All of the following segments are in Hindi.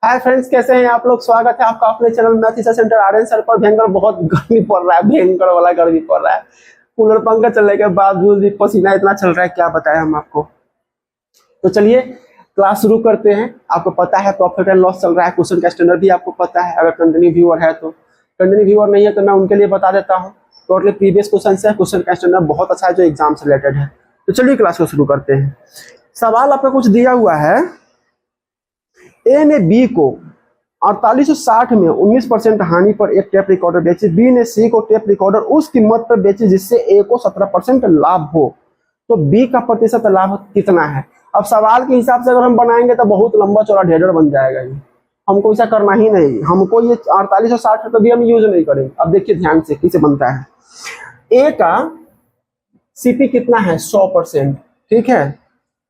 हाय फ्रेंड्स, कैसे हैं आप लोग। स्वागत है आपका अपने channel math teacher centre Aryan sir पर। भयंकर बहुत गर्मी पड़ रहा है, भयंकर वाला गर्मी पड़ रहा है। कूलर पंखा चलने के बावजूद भी पसीना इतना चल रहा है, क्या बताएं हम आपको। तो चलिए क्लास शुरू करते हैं। आपको पता है प्रॉफिट एंड लॉस चल रहा है, क्वेश्चन का स्टैंडर्ड भी आपको पता है। अगर कंटिन्यू व्यूअर है तो, कंटिन्यू व्यूअर नहीं है तो मैं उनके लिए बता देता हूँ। टोटली प्रीवियस क्वेश्चन है, क्वेश्चन का स्टैंडर्ड बहुत अच्छा है जो एग्जाम से रिलेटेड है। तो चलिए क्लास को शुरू करते हैं। सवाल आपका कुछ दिया हुआ है। ए ने बी को 4860 में 19% हानि पर एक टेप रिकॉर्डर बेची। बी ने सी को टेप रिकॉर्डर उस कीमत पर बेची जिससे ए को 17% लाभ हो। तो बी का प्रतिशत लाभ कितना है। अब सवाल के हिसाब से अगर हम बनाएंगे तो बहुत लंबा चौड़ा ढेर बन जाएगा। ये हमको ऐसा करना ही नहीं। हमको ये 4860 कभी हम यूज नहीं करेंगे। अब देखिए ध्यान से कैसे बनता है। ए का सीपी कितना है, 100%। ठीक है,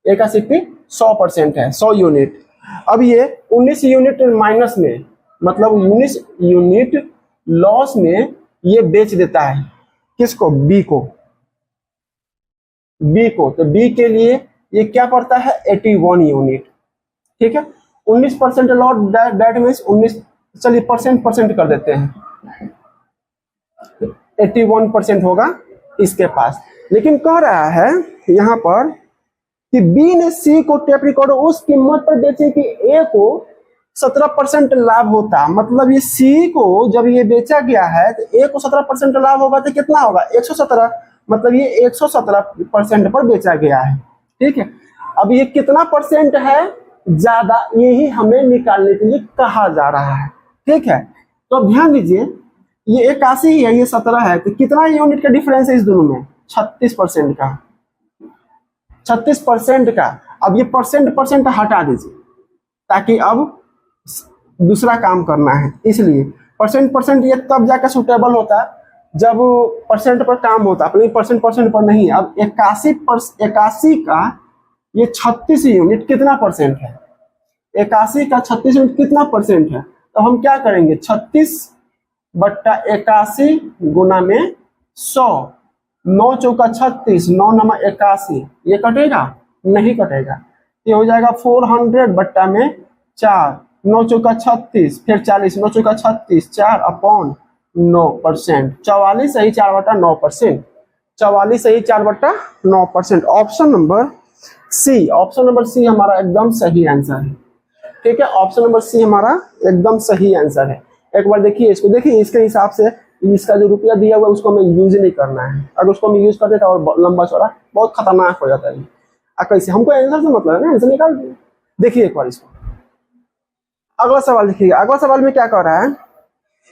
ए का सीपी 100% है, 100 यूनिट। अब ये 19 यूनिट माइनस में, मतलब 19 यूनिट लॉस में ये बेच देता है। किसको, बी को। बी को, तो बी के लिए ये क्या पड़ता है, 81 यूनिट। ठीक है, 19% लॉस, दैट मीन्स 19, चलिए परसेंट कर देते हैं। 81% होगा इसके पास। लेकिन कह रहा है यहां पर कि बी ने सी को टेप रिकॉर्डर उस कीमत पर बेचे कि ए को 17% लाभ होता। मतलब ये सी को जब ये बेचा गया है तो ए को 17% लाभ होगा तो कितना होगा, 117। मतलब ये 117% पर बेचा गया है। ठीक है, अब ये कितना परसेंट है ज्यादा, यही हमें निकालने के लिए कहा जा रहा है। ठीक है, तो अब ध्यान दीजिए, ये 81 ही है, ये 17 है, तो कितना यूनिट का डिफरेंस है इस दोनों में, 36% का। 36% का। अब ये परसेंट हटा दीजिए ताकि अब दूसरा काम करना है। इसलिए परसेंट ये तब जाकर सुटेबल होता जब परसेंट पर काम होता, अपने परसेंट पर नहीं। अब 81 का ये 36 यूनिट कितना परसेंट है, 81 का 36 यूनिट कितना परसेंट है। तो हम क्या करेंगे, 36/81 गुना में 100। 9 चौका 36, 9 नमा 81, ये कटेगा नहीं कटेगा, ये हो जाएगा 400 में 4। 9 चौका 36, फिर 40, 9 चौका 36, 4/9%। 44 सही 4/9%। 44 सही 4/9%। Option number C, option number C हमारा एकदम सही आंसर है। ठीक है, ऑप्शन नंबर सी हमारा एकदम सही आंसर है। एक बार देखिए इसको, देखिए इसके हिसाब से इसका जो रुपया दिया हुआ है उसको हमें यूज नहीं करना है। अगर उसको हम यूज करते तो और लंबा चौड़ा बहुत खतरनाक हो जाता है। कैसे, हमको आंसर से मतलब है ना, आंसर निकाल दीजिए। देखिए एक बार इसको, अगला सवाल देखिएगा। अगला सवाल में क्या कह रहा है,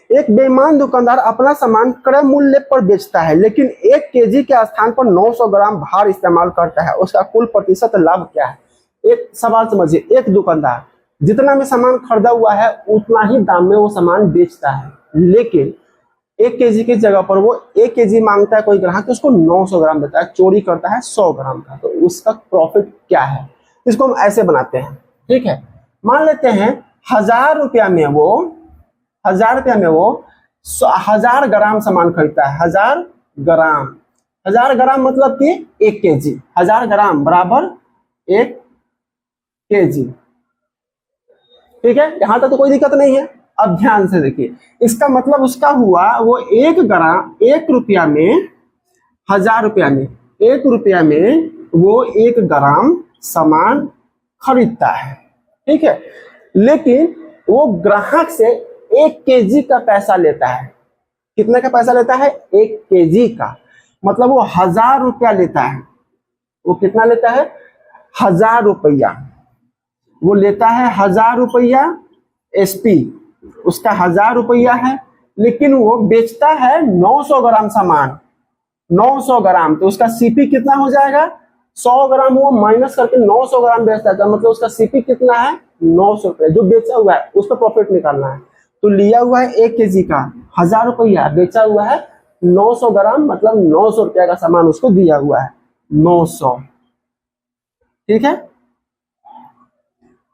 एक बेईमान दुकानदार अपना सामान क्रय मूल्य पर बेचता है लेकिन 1 केजी के स्थान पर 900 ग्राम भार इस्तेमाल करता है, उसका कुल प्रतिशत लाभ क्या है। एक सवाल समझिए, एक दुकानदार जितना में सामान खरीदा हुआ है उतना ही दाम में वो सामान बेचता है, लेकिन 1 केजी की जगह पर वो 1 केजी मांगता है कोई ग्राहक, तो उसको 900 ग्राम देता है, चोरी करता है 100 ग्राम का। तो उसका प्रॉफिट क्या है। इसको हम ऐसे बनाते हैं। ठीक है, मान लेते हैं 1000 रुपया में वो 1000 ग्राम सामान खरीदता है। 1000 ग्राम मतलब कि 1 केजी। 1000 ग्राम बराबर 1 केजी। ठीक है, यहां तक तो कोई दिक्कत नहीं है। अब ध्यान से देखिए, इसका मतलब उसका हुआ वो 1 रुपया में, 1000 रुपया में 1 रुपया में वो 1 ग्राम सामान खरीदता है। ठीक है, लेकिन वो ग्राहक से 1 केजी का पैसा लेता है। कितने का पैसा लेता है, 1 केजी का। मतलब वो 1000 रुपया लेता है। वो कितना लेता है, 1000 रुपया। वो लेता है 1000 रुपया एसपी, उसका 1000 रुपया है, लेकिन वो बेचता है 900 ग्राम सामान। 900 ग्राम, तो उसका सीपी कितना हो जाएगा, 100 ग्राम वो माइनस करके 900 ग्राम बेचता है, मतलब उसका सीपी कितना है, 900 रुपया। जो बेचा हुआ है उस पर प्रॉफिट निकालना है। तो लिया हुआ है 1 केजी का 1000 रुपया, बेचा हुआ है 900 ग्राम, मतलब 900 रुपया का सामान उसको दिया हुआ है, 900। ठीक है,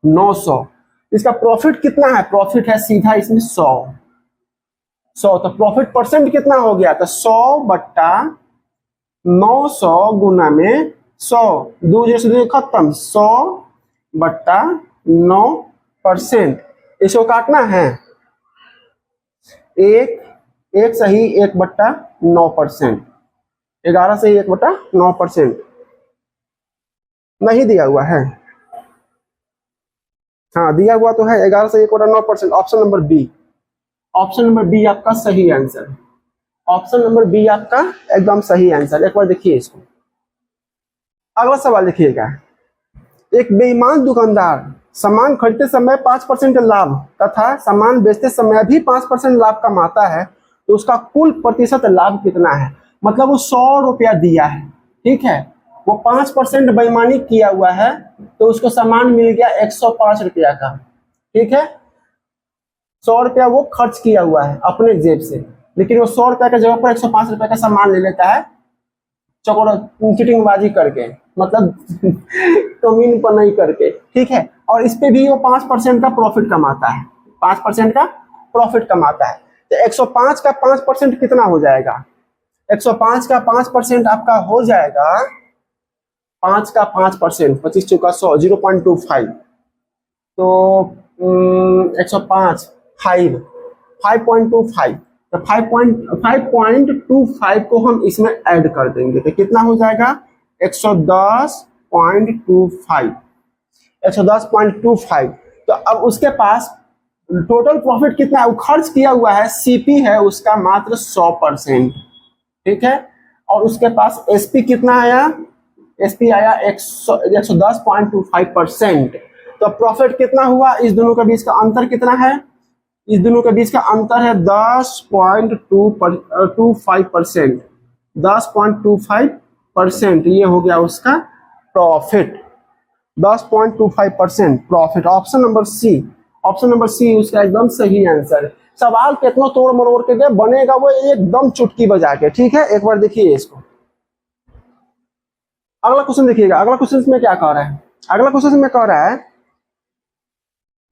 900। इसका प्रॉफिट कितना है, प्रॉफिट है सीधा इसमें 100। तो प्रॉफिट परसेंट कितना हो गया, तो 100/900 गुना में 100, 2 खत्म, 100/9%। इसको काटना है, एक एक सही 1/9%, 11 सही 1/9%, नहीं दिया हुआ है, हाँ दिया हुआ तो है 11 सही 1/9%। Option number B, option number B आपका सही आंसर, ऑप्शन नंबर बी आपका एकदम सही आंसर। एक बार देखिए इसको। अगला सवाल देखिएगा, एक बेईमान दुकानदार सामान खरीदते समय 5% लाभ तथा सामान बेचते समय भी 5% लाभ कमाता है, तो उसका कुल प्रतिशत लाभ कितना है? मतलब वो 100 रुपया दिया है, ठीक है, वो 5% बेईमानी किया हुआ है, तो उसको सामान मिल गया 105 रुपया का, ठीक है। 100 रुपया वो खर्च किया हुआ है अपने जेब से, लेकिन वो 100 रुपया की जगह पर 105 रुपया का सामान ले लेता है, चीटिंगबाजी करके, मतलब कमीन पर नहीं करके, ठीक है। और इस पे भी वो 5% का प्रॉफिट कमाता है, 5% का प्रॉफिट कमाता है। तो 105 का 5% कितना हो जाएगा? 105 का 5% आपका हो जाएगा, 5 का 5%, 25 चौका 100, 0.25, तो 105 5.25, तो 5.25 को हम इसमें ऐड कर देंगे, तो कितना हो जाएगा? 110.25, 110.25। तो अब उसके पास टोटल प्रॉफिट कितना है? वो खर्च किया हुआ है, सीपी है उसका मात्र 100%, ठीक है। और उसके पास एसपी कितना आया? एसपी आया 110.25%। तो प्रॉफिट कितना हुआ? इस दोनों के बीच का अंतर कितना है? इस दोनों के बीच का अंतर है 10.25%, 10.25%, ये हो गया उसका profit, 10.25% profit. Option number C, option number C उसका एकदम सही आंसर। सवाल कितना तोड़ मरोड़ के दे बनेगा वो एकदम चुटकी बजा के, ठीक है। एक बार देखिए इसको। अगला क्वेश्चन देखिएगा, अगला क्वेश्चन में क्या कह रहा है? अगला क्वेश्चन में कह रहा है,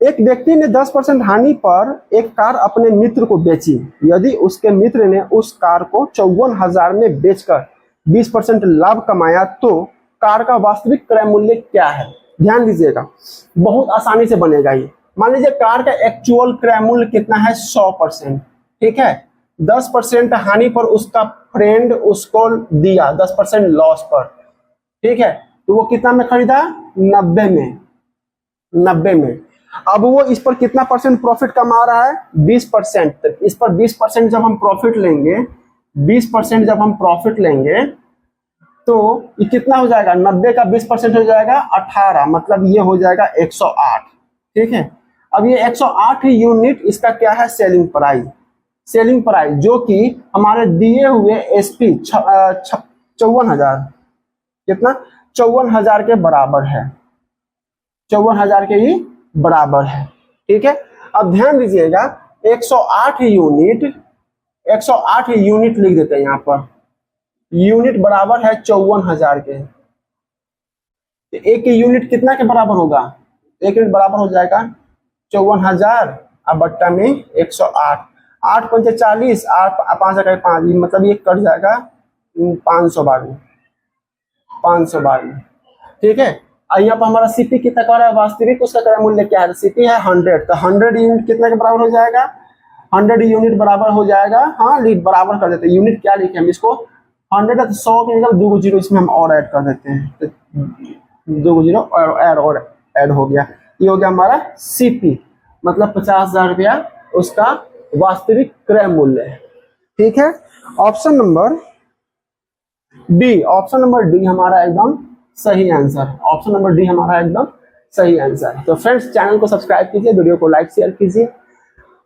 एक व्यक्ति ने 10% हानि पर एक कार अपने मित्र को बेची। यदि उसके मित्र ने उस कार को 54,000 में बेचकर 20% लाभ कमाया, तो कार का वास्तविक क्रय मूल्य क्या है? ध्यान दीजिएगा, बहुत आसानी से बनेगा ये। मान लीजिए कार का एक्चुअल क्रय मूल्य कितना है? 100%, ठीक है। 10% हानि पर उसका फ्रेंड उसको दिया 10% लॉस पर, ठीक है, तो वो कितना में खरीदा? 90 में, 90 में। अब वो इस पर कितना परसेंट प्रॉफिट कमा रहा है? 20%। इस पर 20% जब हम प्रॉफिट लेंगे, 20% जब हम प्रॉफिट लेंगे, तो ये कितना हो जाएगा? 90 का 20% हो जाएगा 18, मतलब ये हो जाएगा 108, ठीक है। अब ये 108 यूनिट इसका क्या है? सेलिंग प्राइस, सेलिंग प्राइस, जो कि हमारे दिए हुए एसपी 54,000, कितना? 54,000 के बराबर है, 54,000 के ही बराबर है, ठीक है। अब ध्यान दीजिएगा, 108 यूनिट, 108 यूनिट लिख देते हैं यहाँ पर, यूनिट बराबर है 54,000 के। तो एक यूनिट कितना के बराबर होगा? एक यूनिट बराबर हो जाएगा 54,000 अब बट्टा में 108, 8 पंचे 40, 5 मतलब ये कट जाएगा 512, 512, ठीक है। यहाँ पर हमारा सीपी कितना कर रहा है? वास्तविक उसका क्रय मूल्य क्या है? सीपी है 100, तो 100 यूनिट कितने के बराबर हो जाएगा? 100 यूनिट बराबर हो जाएगा, हाँ बराबर कर देते हैं। यूनिट क्या लिखे हम इसको? 100 है तो 100 के जगह 2 जीरो इसमें हम और ऐड कर देते हैं, तो 2 जीरो और ऐड हो गया, ये हो गया हमारा सीपी, मतलब 50,000 रुपया उसका वास्तविक क्रय मूल्य है, ठीक है। Option number D, option number D हमारा एकदम सही आंसर, ऑप्शन नंबर डी हमारा एकदम सही आंसर। तो फ्रेंड्स, चैनल को सब्सक्राइब कीजिए, वीडियो को लाइक शेयर कीजिए,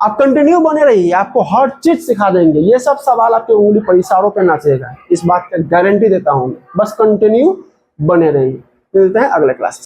आप कंटिन्यू बने रहिए, आपको हर चीज सिखा देंगे। ये सब सवाल आपके उंगली पर इशारों पे नाचेगा, इस बात का गारंटी देता हूँ, बस कंटिन्यू बने रहिए। मिलते हैं अगले क्लास।